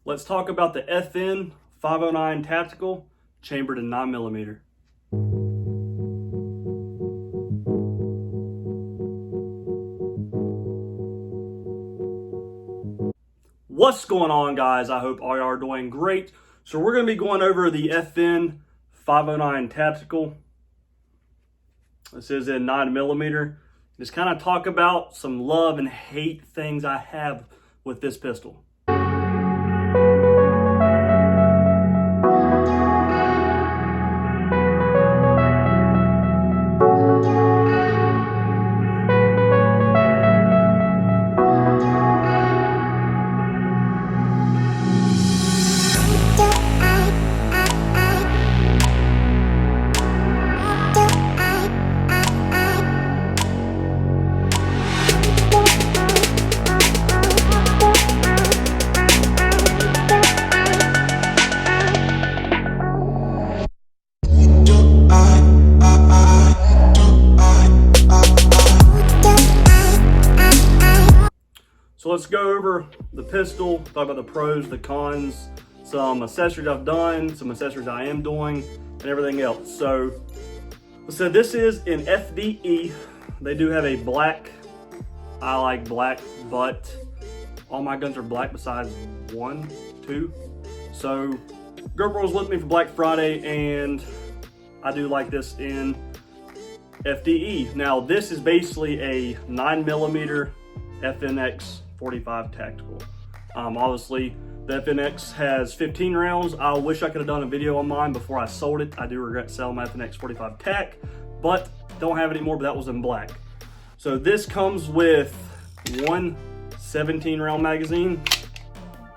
Let's talk about the FN 509 Tactical chambered in 9mm. What's going on, guys? I hope all y'all are doing great. So we're going to be going over the FN 509 Tactical. This is in 9mm. Just kind of talk about some love and hate things I have with this pistol. So let's go over the pistol, talk about the pros, the cons, some accessories I've done, some accessories I am doing, and everything else. So this is in FDE. They do have a black. I like black, but all my guns are black besides 1, 2. So GoPro was with me for Black Friday, and I do like this in FDE. Now this is basically a 9mm FNX 45 Tactical. Obviously the FNX has 15 rounds. I wish I could have done a video on mine before I sold it. I do regret selling my FNX 45 Tac, but don't have it anymore, but that was in black. So this comes with one 17-round magazine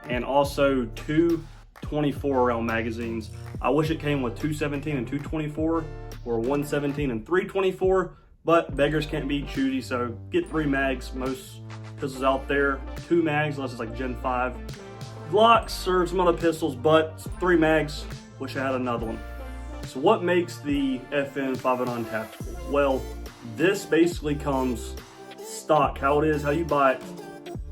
and also two 24-round magazines. I wish it came with 2 17 and 2 24, or 1 17 and 3 24, but beggars can't be choosy, so get 3 mags. Most pistols out there, 2 mags, unless it's like Gen 5 Glocks or some other pistols, but 3 mags. Wish I had another one. So what makes the FN 509 Tactical? Well, this basically comes stock, how it is, how you buy it,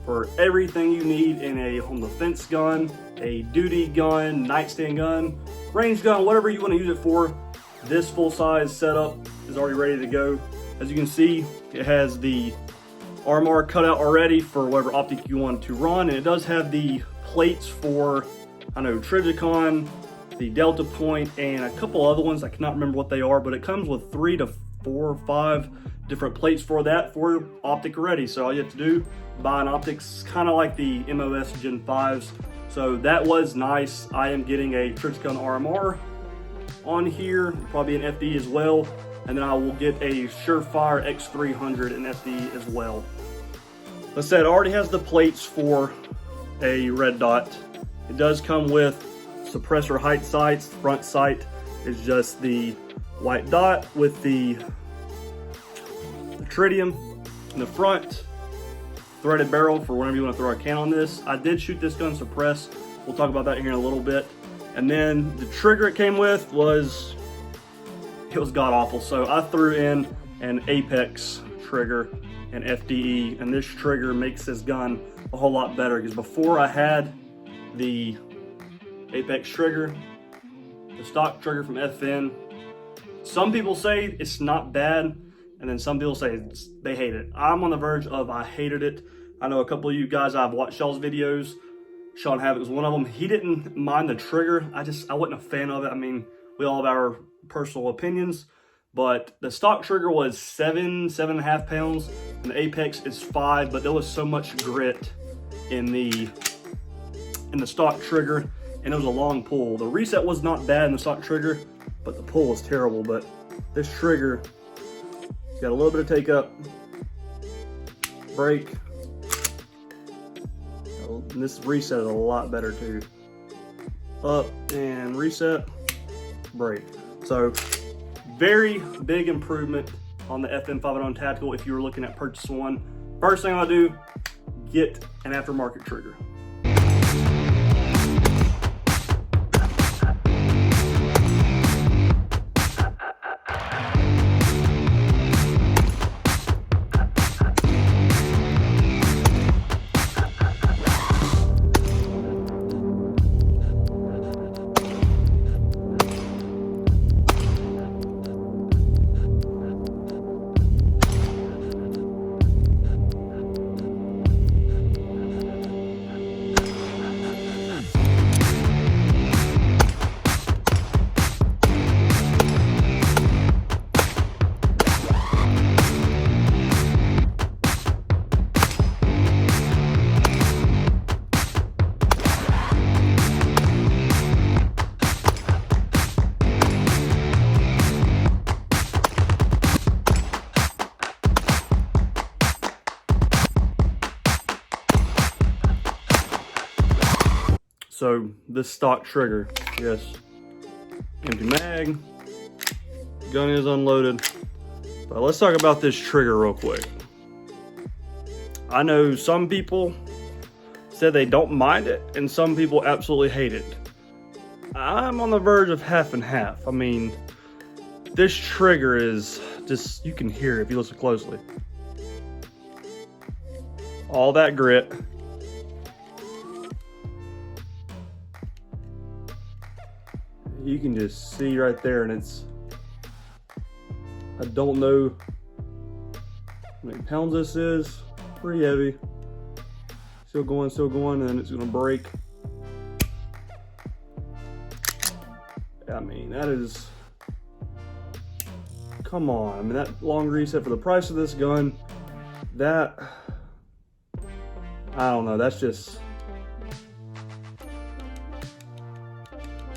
for everything you need in a home defense gun, a duty gun, nightstand gun, range gun, whatever you want to use it for. This full-size setup is already ready to go. As you can see, it has the RMR cut out already for whatever optic you want to run, and it does have the plates for, I know, Trijicon, the Delta Point, and a couple other ones. I cannot remember what they are, but it comes with 3 to 4 or 5 different plates for that, for optic ready. So all you have to do, buy an optics, kind of like the MOS Gen 5s. So that was nice. I am getting a Trijicon RMR on here, probably an FD as well. And then I will get a Surefire X300 in FD as well. Like I said, it already has the plates for a red dot. It does come with suppressor height sights. The front sight is just the white dot with the tritium in the front. Threaded barrel for whenever you want to throw a can on this. I did shoot this gun suppressed. We'll talk about that here in a little bit. And then the trigger it came with was, it was god awful. So I threw in an Apex trigger and FDE, and this trigger makes this gun a whole lot better, because before I had the Apex trigger, the stock trigger from FN. Some people say it's not bad, and then some people say they hate it. I'm on the verge of I hated it. I know a couple of you guys, I've watched y'all's videos. Sean Havoc was one of them. He didn't mind the trigger. I wasn't a fan of it. I mean, we all have our personal opinions, but the stock trigger was 7.5 pounds, and the Apex is 5, but there was so much grit in the stock trigger, and it was a long pull. The reset was not bad in the stock trigger, but the pull was terrible. But this trigger got a little bit of take up, break, and this reset is a lot better too. Up and reset, break. So very big improvement on the FN 509 Tactical if you were looking at purchasing one. First thing I'll do, get an aftermarket trigger. So this stock trigger, yes, empty mag, gun is unloaded. But let's talk about this trigger real quick. I know some people said they don't mind it, and some people absolutely hate it. I'm on the verge of half and half. I mean, this trigger is just, you can hear it if you listen closely. All that grit. You can just see right there, and it's, I don't know how many pounds this is. Pretty heavy. Still going, and then it's gonna break. I mean, that is, come on. I mean, that long reset for the price of this gun, that, I don't know, that's just,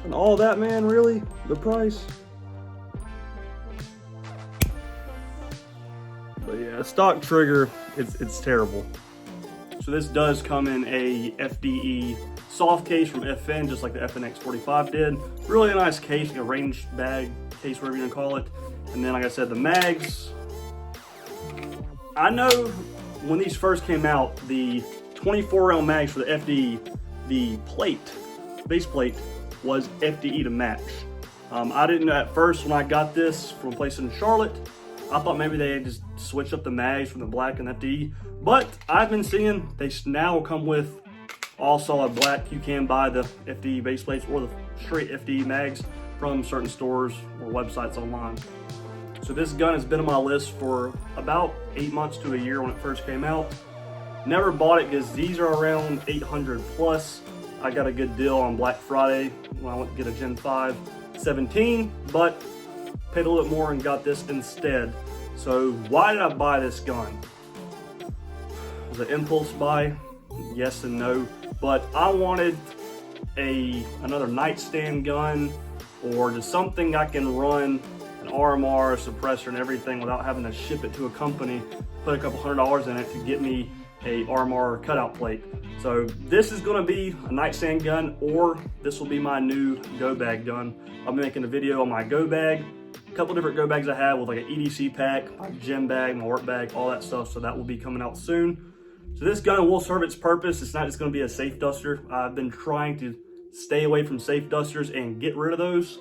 and all that, man, really? The price? But yeah, stock trigger, it's terrible. So this does come in a FDE soft case from FN, just like the FNX45 did. Really nice case, like a range bag case, whatever you want to call it. And then, like I said, the mags. I know when these first came out, the 24 round mags for the FDE, the plate, base plate, was FDE to match. I didn't know at first when I got this from a place in Charlotte. I thought maybe they had just switched up the mags from the black and FDE, but I've been seeing they now come with all solid black. You can buy the FDE base plates or the straight FDE mags from certain stores or websites online. So this gun has been on my list for about 8 months to a year when it first came out. Never bought it because these are around 800 plus. I got a good deal on Black Friday when I went to get a Gen 5 17, but paid a little bit more and got this instead. So why did I buy this gun? Was it an impulse buy? Yes and no. But I wanted another nightstand gun, or just something I can run an RMR, a suppressor, and everything without having to ship it to a company, put a couple $100s in it to get me a RMR cutout plate. So this is going to be a nightstand gun, or this will be my new go bag gun. I'll be making a video on my go bag. A couple different go bags I have with like an EDC pack, my gym bag, my work bag, all that stuff. So that will be coming out soon. So this gun will serve its purpose. It's not just going to be a safe duster. I've been trying to stay away from safe dusters and get rid of those.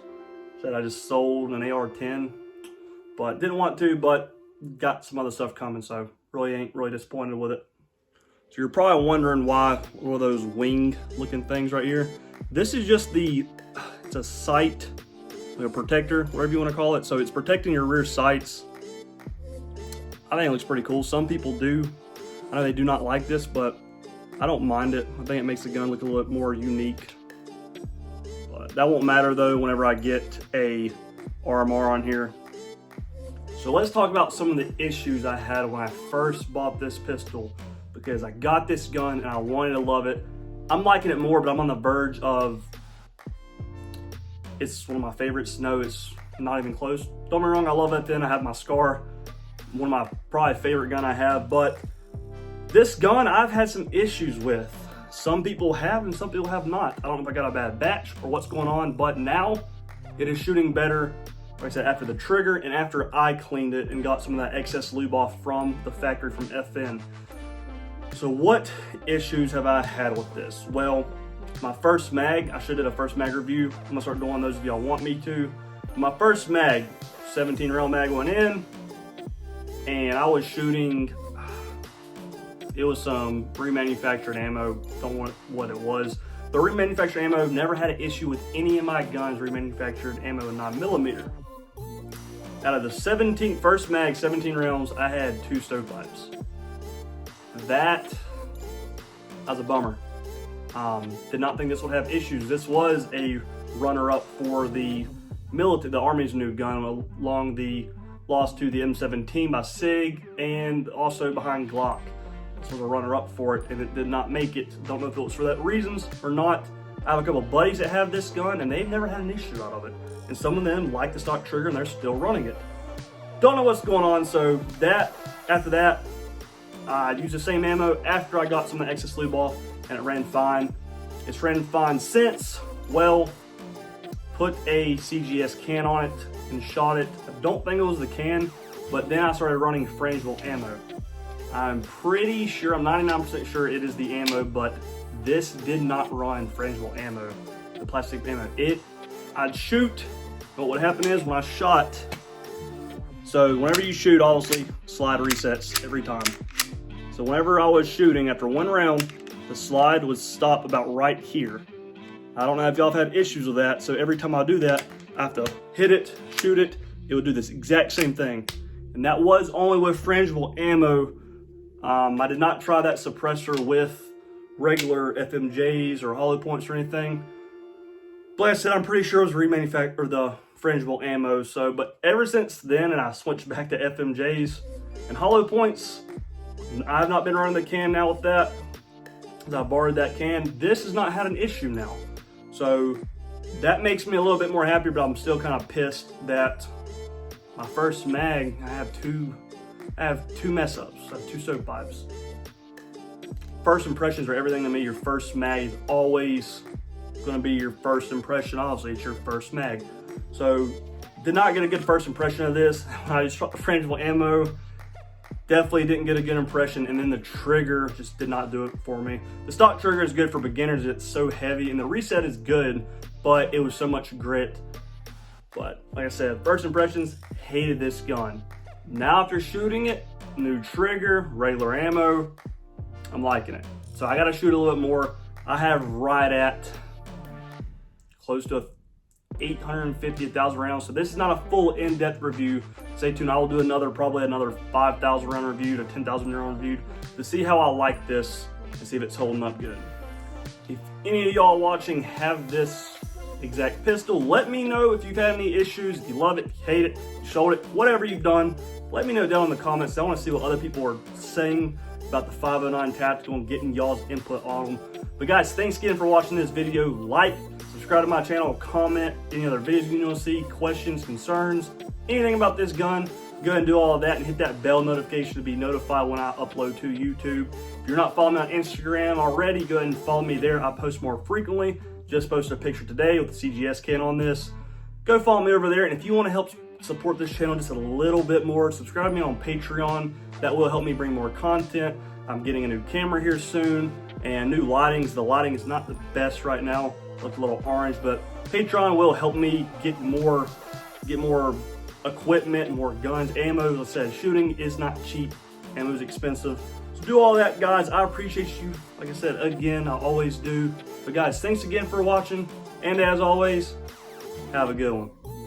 So I just sold an AR-10, but didn't want to, but got some other stuff coming. So really ain't really disappointed with it. So you're probably wondering why one of those wing looking things right here. This is just it's a sight, like a protector, whatever you want to call it. So it's protecting your rear sights. I think it looks pretty cool. Some people do. I know they do not like this, but I don't mind it. I think it makes the gun look a little bit more unique. But that won't matter though whenever I get a RMR on here. So let's talk about some of the issues I had when I first bought this pistol, because I got this gun and I wanted to love it. I'm liking it more, but I'm on the verge of, it's one of my favorites. No, it's not even close. Don't get me wrong, I love it. Then I have my Scar, one of my probably favorite gun I have, but this gun I've had some issues with. Some people have and some people have not. I don't know if I got a bad batch or what's going on, but now it is shooting better, like I said, after the trigger and after I cleaned it and got some of that excess lube off from the factory from FN. So what issues have I had with this? Well, my first mag, I should have did a first mag review. I'm gonna start doing those if y'all want me to. My first mag, 17 round mag went in, and I was shooting, it was some remanufactured ammo, don't want what it was. The remanufactured ammo, never had an issue with any of my guns, remanufactured ammo in 9mm. Out of the first mag, 17 rounds, I had 2 stovepipes. That was a bummer. Did not think this would have issues. This was a runner-up for the military, the Army's new gun, along the loss to the M17 by SIG, and also behind Glock. This was a runner-up for it, and it did not make it. Don't know if it was for that reasons or not. I have a couple buddies that have this gun, and they've never had an issue out of it. And some of them like the stock trigger, and they're still running it. Don't know what's going on, so after that, I used the same ammo after I got some of the excess lube off, and it ran fine. Is friend find since? Well, put a CGS can on it and shot it. I don't think it was the can, but then I started running frangible ammo. I'm pretty sure, I'm 99% sure it is the ammo, but this did not run frangible ammo, the plastic ammo. I'd shoot, but what happened is when I shot, so whenever you shoot, obviously, slide resets every time. So whenever I was shooting, after one round, the slide would stop about right here. I don't know if y'all have had issues with that, so every time I do that, I have to hit it, shoot it, it would do this exact same thing. And that was only with frangible ammo. I did not try that suppressor with regular FMJs or hollow points or anything. But like I said, I'm pretty sure it was remanufactured, the frangible ammo. So, but ever since then, and I switched back to FMJs and hollow points, I've not been running the can now with that. I borrowed that can. This has not had an issue now. So that makes me a little bit more happy, but I'm still kind of pissed that my first mag, I have two mess ups. I have two soak pipes. First impressions are everything to me. Your first mag is always going to be your first impression. Obviously, it's your first mag. So, did not get a good first impression of this. I just shot the frangible ammo. Definitely didn't get a good impression, and then the trigger just did not do it for me. The stock trigger is good for beginners. It's so heavy, and the reset is good, but it was so much grit. But like I said, first impressions, hated this gun. Now after shooting it, new trigger, regular ammo, I'm liking it. So I gotta shoot a little bit more. I have right at close to 850, 1,000 rounds. So this is not a full in-depth review. Stay tuned, I will do probably another 5,000 round review to 10,000 round review to see how I like this and see if it's holding up good. If any of y'all watching have this exact pistol, let me know if you've had any issues, if you love it, if you hate it, you showed it, whatever you've done. Let me know down in the comments. I want to see what other people are saying about the 509 Tactical and getting y'all's input on them. But guys, thanks again for watching this video. Like, subscribe to my channel, comment any other videos you want to see, questions, concerns, anything about this gun. Go ahead and do all of that and hit that bell notification to be notified when I upload to YouTube. If you're not following me on Instagram already, go ahead and follow me there. I post more frequently. Just posted a picture today with the CGS can on this. Go follow me over there, and if you want to help support this channel just a little bit more, subscribe to me on Patreon. That will help me bring more content. I'm getting a new camera here soon and new lightings. The lighting is not the best right now. Looks a little orange, but Patreon will help me get more equipment, more guns, ammo. As I said, shooting is not cheap. Ammo is expensive. So do all that, guys. I appreciate you. Like I said, again, I always do. But guys, thanks again for watching. And as always, have a good one.